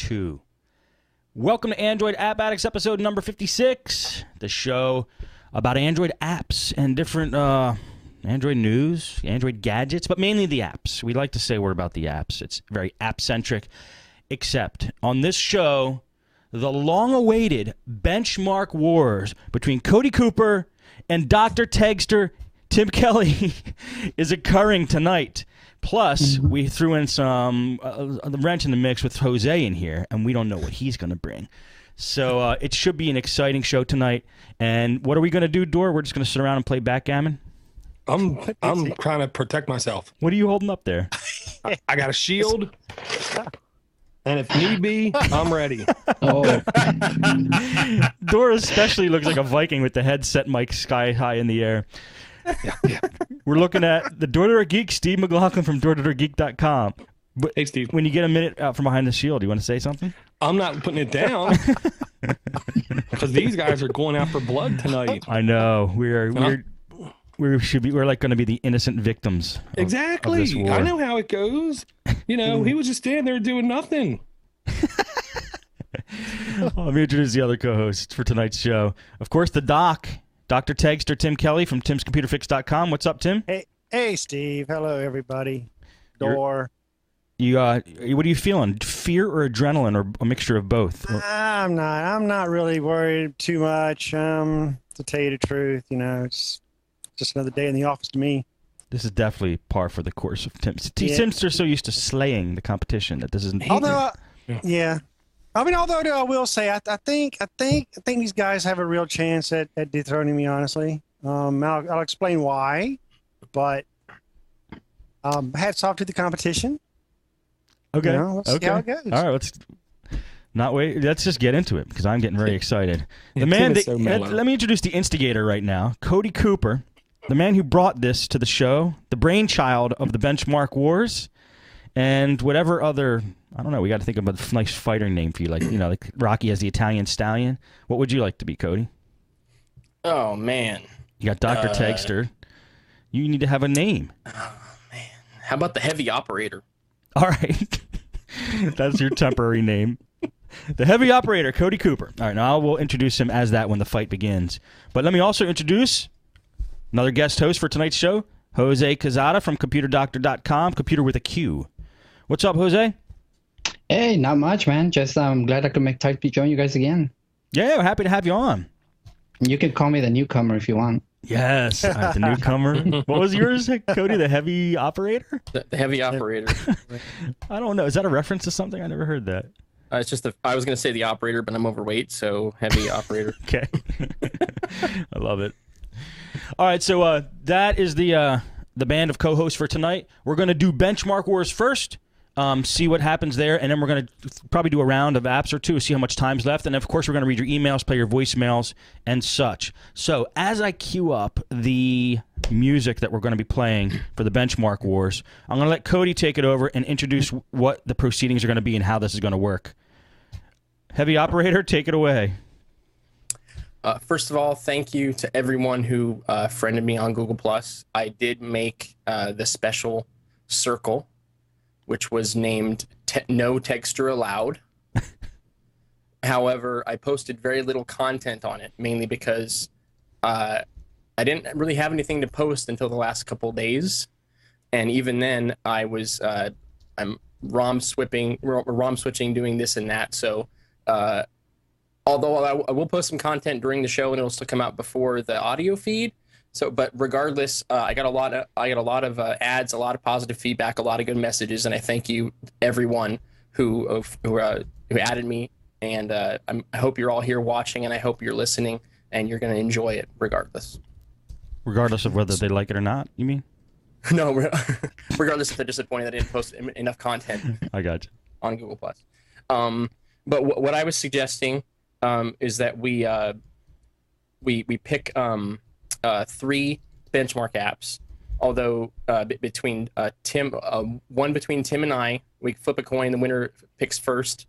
2. Welcome to Android App Addicts episode number 56, the show about Android apps and different Android news, Android gadgets, but mainly the apps. We like to say we're about the apps. It's very app-centric, except on this show, the long-awaited benchmark wars between Cody Cooper and Dr. Tegster Tim Kelly is occurring tonight. Plus, we threw in some wrench in the mix with Jose in here, and we don't know what he's going to bring. So it should be an exciting show tonight. And what are we going to do, Dor? We're just going to sit around and play backgammon? I'm trying to protect myself. What are you holding up there? I got a shield, and if need be, I'm ready. Oh, Dor especially looks like a Viking with the headset mic sky high in the air. Yeah. We're looking at the Door Geek, Steve McLaughlin from DoorGeek.com. But Hey, Steve. when you get a minute out from behind the shield, do you want to say something? I'm not putting it down because these guys are going out for blood tonight. I know we're like going to be the innocent victims. Of Exactly. this war. I know how it goes. You know, he was just standing there doing nothing. Let me introduce the other co-hosts for tonight's show. Of course, the doc, Dr. Tegster Tim Kelly from Tim'sComputerFix.com. What's up, Tim? Hey, Steve. Hello, everybody. Door. What are you feeling? Fear or adrenaline, or a mixture of both? I'm not really worried too much. To tell you the truth, you know, it's just another day in the office to me. This is definitely par for the course of Tim. Yeah. Tim's are so used to slaying the competition that this isn't. Although, although I will say, I think these guys have a real chance at dethroning me. Honestly, I'll explain why, but hats off to the competition. Okay. You know, let's see how it goes. All right, let's not wait. Let's just get into it because I'm getting very excited. The Tim man. is so mellow. Let me introduce the instigator right now, Cody Cooper, the man who brought this to the show, the brainchild of the benchmark wars, and whatever other. I don't know. We got to think of a nice fighter name for you, like Rocky has the Italian Stallion. What would you like to be, Cody? oh man. You got Dr. Tegster. You need to have a name. How about the heavy operator? All right. That's your temporary name. The heavy operator, Cody Cooper. All right, now we'll introduce him as that when the fight begins. But let me also introduce another guest host for tonight's show, Jose Quezada from ComputerDoctor.com, computer with a Q. What's up, Jose? Hey, not much, man. Just glad I could make time to join you guys again. Yeah, we're happy to have you on. You can call me the newcomer if you want. Yes, all right, the newcomer. What was yours, Cody? The heavy operator? The heavy operator. I don't know. Is that a reference to something? I never heard that. It's just I was going to say the operator, but I'm overweight, so heavy operator. Okay. I love it. All right, so that is the band of co-hosts for tonight. We're going to do Benchmark Wars first, see what happens there, and then we're going to probably do a round of apps or two, see how much time's left, and of course we're going to read your emails, play your voicemails, and such. So as I queue up the music that we're going to be playing for the Benchmark Wars, I'm going to let Cody take it over and introduce what the proceedings are going to be and how this is going to work. Heavy operator, take it away. First of all, thank you to everyone who friended me on Google+. I did make the special circle, which was named No Texture Allowed. However, I posted very little content on it, mainly because I didn't really have anything to post until the last couple days. And even then, I'm ROM switching, doing this and that. So although I will post some content during the show and it'll still come out before the audio feed. So, but regardless, I got a lot of ads, a lot of positive feedback, a lot of good messages, and I thank you everyone who added me. And I hope you're all here watching, and I hope you're listening, and you're going to enjoy it regardless. Regardless of whether they like it or not, you mean? No, regardless if they're disappointed that I didn't post enough content. I got you. On Google+. But what I was suggesting is that we pick 3 benchmark apps. Although between Tim, one between Tim and I, we flip a coin. The winner picks first.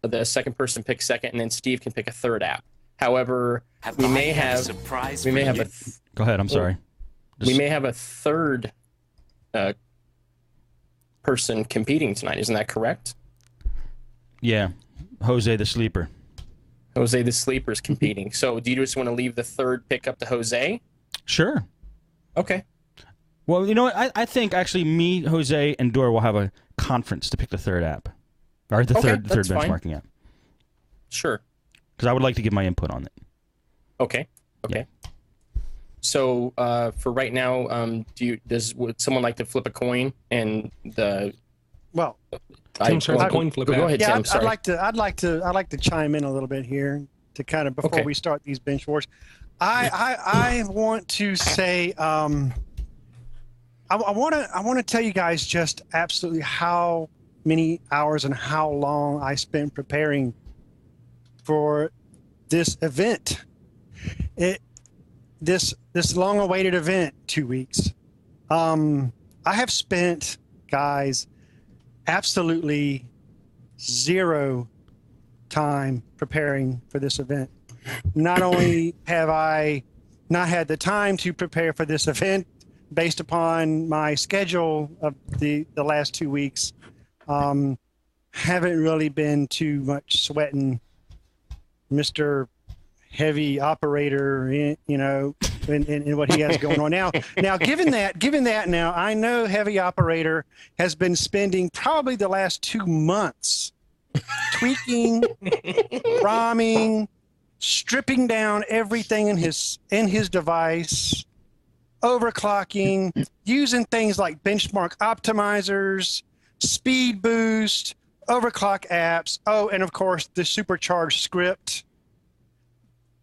The second person picks second, and then Steve can pick a third app. However, we may have a. Go ahead. I'm sorry. We may have a third person competing tonight. Isn't that correct? Yeah. Jose the Sleeper. Jose the Sleeper's competing. So do you just want to leave the third pick up to Jose? Sure. Okay. Well, you know what? I think actually me, Jose, and Dora will have a conference to pick the third app. Or the third benchmarking app. Sure. Because I would like to give my input on it. Okay. Okay. Yeah. So for right now, would someone like to flip a coin and the? Well, coin flip. Go ahead, yeah, Tim. Sorry. I'd like to chime in a little bit here to kind of before we start these bench wars. I want to say I want to tell you guys just absolutely how many hours and how long I spent preparing for this event. This long-awaited event, 2 weeks. I have spent, guys, absolutely zero time preparing for this event. Not only have I not had the time to prepare for this event based upon my schedule of the last 2 weeks, haven't really been too much sweating Mr. Heavy Operator, in what he has going on now. Now, given that, now I know Heavy Operator has been spending probably the last 2 months tweaking, ROMing, stripping down everything in his device, overclocking, using things like benchmark optimizers, speed boost, overclock apps. Oh, and of course the supercharged script.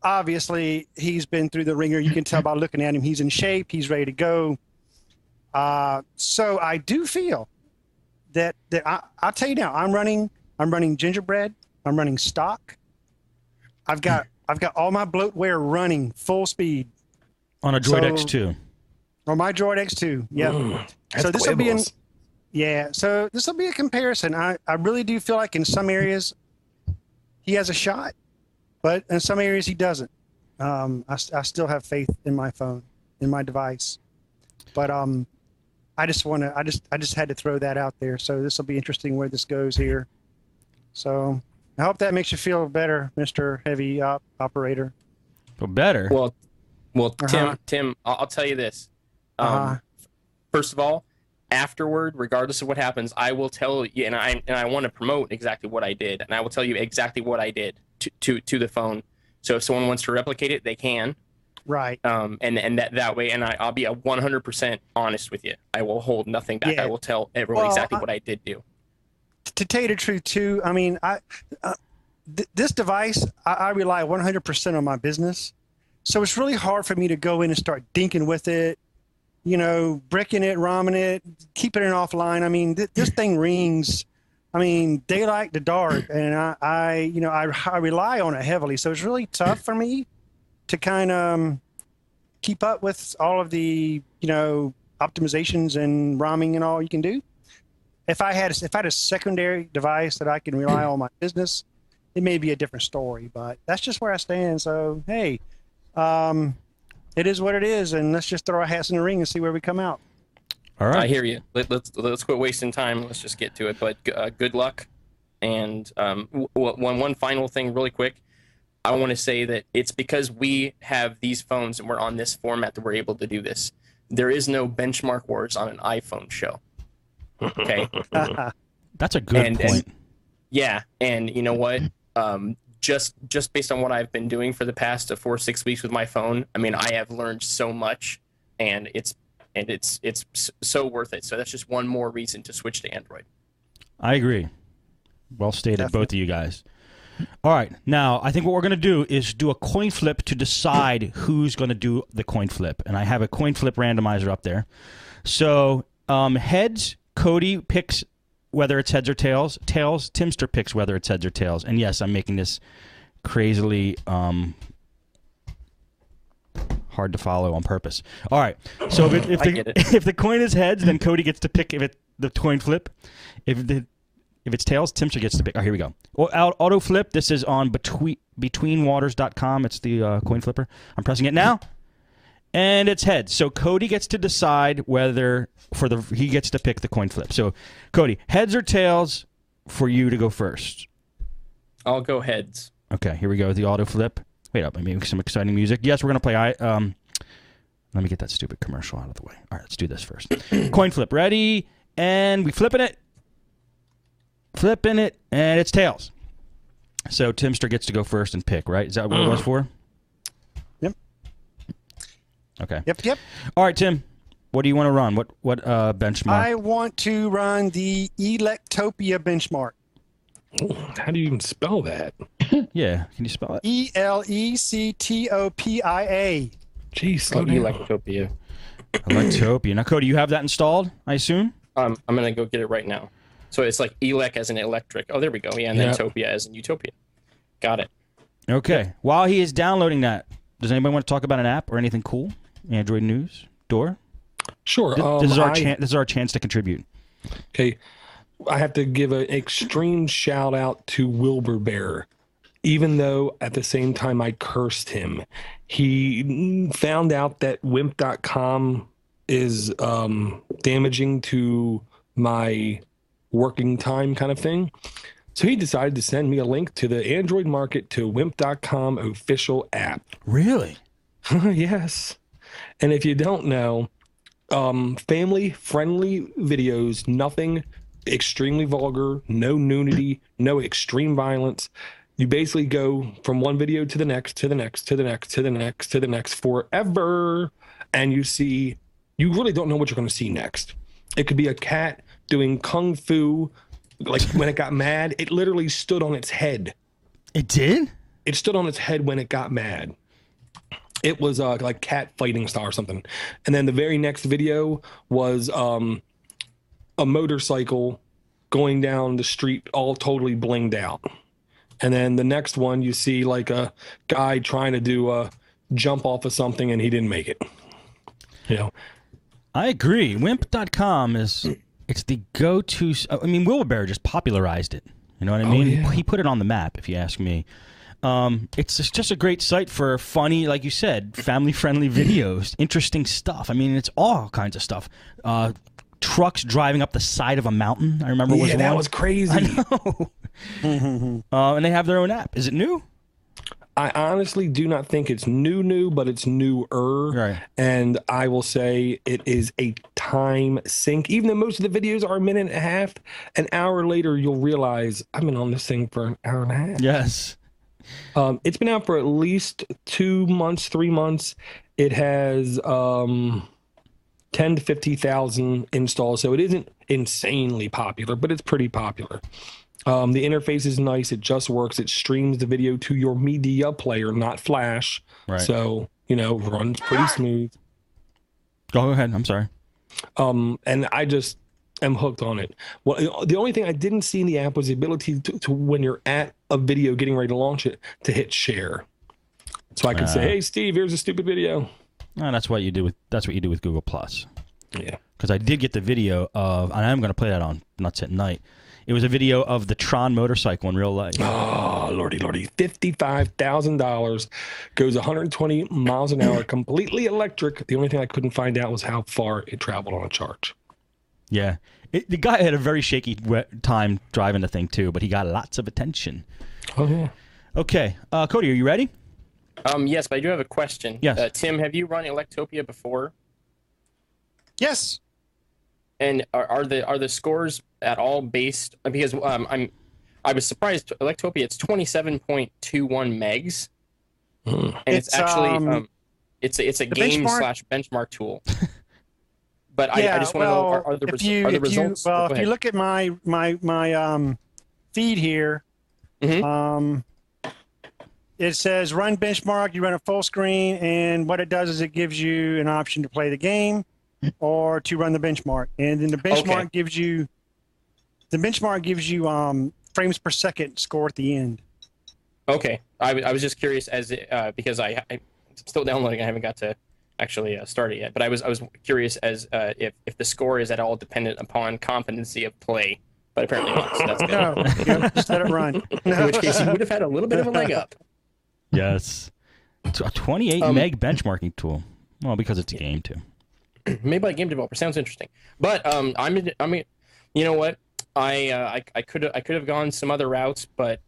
Obviously, he's been through the ringer. You can tell by looking at him. He's in shape. He's ready to go. So I do feel that I'll tell you now. I'm running gingerbread. I'm running stock. I've got all my bloatware running full speed on a Droid X2. On my Droid X2. Yeah. So this will be So this will be a comparison. I really do feel like in some areas he has a shot. But in some areas he doesn't. I still have faith in my phone, in my device. But I just had to throw that out there. So this will be interesting where this goes here. So I hope that makes you feel better, Mr. Heavy Operator. Feel better? Well, Tim, I'll tell you this. First of all, afterward, regardless of what happens, I will tell you, and I want to promote exactly what I did, and I will tell you exactly what I did to the phone. So if someone wants to replicate it, they can. Right. And that way, and I'll be 100% honest with you. I will hold nothing back. Yeah. I will tell everyone exactly what I did do. To tell you the truth, too, I mean, this device, I rely 100% on my business. So it's really hard for me to go in and start dinking with it, bricking it, ROMing it, keeping it offline. I mean, this thing rings, daylight to dark, and I rely on it heavily. So it's really tough for me to kind of keep up with all of the, optimizations and ROMing and all you can do. If I had a secondary device that I can rely on my business, it may be a different story, but that's just where I stand. So, hey, it is what it is, and let's just throw our hats in the ring and see where we come out. All right. I hear you. Let's quit wasting time. Let's just get to it. But good luck. And one final thing really quick. I want to say that it's because we have these phones and we're on this format that we're able to do this. There is no benchmark wars on an iPhone show. Okay. That's a good point. And you know what? Just based on what I've been doing for the past 4 or 6 weeks with my phone, I have learned so much, and it's so worth it. So that's just one more reason to switch to Android. I agree. Well stated, definitely. Both of you guys. All right, now I think what we're going to do is do a coin flip to decide who's going to do the coin flip, and I have a coin flip randomizer up there. So heads, Cody picks whether it's heads or tails. Tails, Timster picks whether it's heads or tails. And yes, I'm making this crazily hard to follow on purpose. All right, so if the coin is heads, then Cody gets to pick the coin flip. If it's tails, Timster gets to pick. Oh, here we go. Auto flip. This is on betweenwaters.com. It's the coin flipper. I'm pressing it now. And it's heads. So Cody gets to decide whether he gets to pick the coin flip. So Cody, heads or tails for you to go first? I'll go heads. Okay, here we go with the auto flip. Wait up, maybe some exciting music. Yes, we're gonna play. Let me get that stupid commercial out of the way. All right, let's do this first. Coin flip, ready, and we flipping it, and it's tails. So Timster gets to go first and pick. Right? Is that what it was for? Yep. Okay. Yep. All right, Tim. What do you want to run? What benchmark? I want to run the Electopia benchmark. How do you even spell that? Yeah, can you spell it? Electopia. Jeez, slow down. Electopia. Electopia. Now, Cody, you have that installed, I assume? I'm gonna go get it right now. So it's like elec as in electric. Oh, there we go. Yeah, and then topia as in utopia. Got it. Okay. While he is downloading that, does anybody want to talk about an app or anything cool? Android news? Door? Sure. This is our chance to contribute. Okay. I have to give an extreme shout out to Wilbur Bear, even though at the same time I cursed him. He found out that wimp.com is damaging to my working time kind of thing. So he decided to send me a link to the Android market to wimp.com official app. Really? Yes. And if you don't know, family friendly videos, nothing extremely vulgar, no nudity, no extreme violence. You basically go from one video to the next, to the next, to the next, to the next, to the next forever. And you really don't know what you're going to see next. It could be a cat doing kung fu. Like when it got mad, it literally stood on its head. It did? It stood on its head when it got mad. It was like cat fighting style or something. And then the very next video was a motorcycle going down the street all totally blinged out. And then the next one you see like a guy trying to do a jump off of something and he didn't make it. You know. I agree. Wimp.com it's the go-to. I mean, Wilbur Bear just popularized it. You know what I mean? Yeah. He put it on the map, if you ask me. It's just a great site for funny, like you said, family-friendly videos, interesting stuff. I mean, it's all kinds of stuff. Trucks driving up the side of a mountain. I remember was one. That was crazy. I know. And they have their own app. Is it new? I honestly do not think it's new, but it's newer. Right. And I will say it is a time sink. Even though most of the videos are a minute and a half, an hour later you'll realize I've been on this thing for an hour and a half. Yes. It's been out for at least 2 months, 3 months. It has 10 to 50,000 installs, so it isn't insanely popular, but it's pretty popular. The interface is nice. It just works. It streams the video to your media player, not Flash. Right. So, runs pretty smooth. Go ahead. I'm sorry. And I just am hooked on it. Well, the only thing I didn't see in the app was the ability to when you're at a video getting ready to launch it, to hit share. So I could say, hey, Steve, here's a stupid video. That's what you do with Google Plus. Yeah. Because I did get the video of, and I'm going to play that on Nuts at Night. It was a video of the Tron motorcycle in real life. Oh, lordy. $55,000, goes 120 miles an hour, completely electric. The only thing I couldn't find out was how far it traveled on a charge. Yeah. The guy had a very shaky time driving the thing, too, but he got lots of attention. Oh, yeah. Okay. Cody, are you ready? Yes, but I do have a question. Yes. Tim, have you run Electopia before? Yes. And are the scores at all based? Because I was surprised. Electopia, it's 27.21 megs, and it's actually it's a game / benchmark tool. But I just want to know are the results? If you look at my feed here, it says run benchmark. You run a full screen, and what it does is it gives you an option to play the game or to run the benchmark, and then the benchmark gives you frames per second score at the end. Okay, I was just curious because I'm still downloading. I haven't got to actually start it yet, but I was curious as if the score is at all dependent upon competency of play, but apparently not. So that's good. No, just let it run. In which case, you would have had a little bit of a leg up. Yes, it's a 28 meg benchmarking tool. Well, because it's a game too. Made by a game developer. Sounds interesting. But I mean, you know what? I could have gone some other routes, but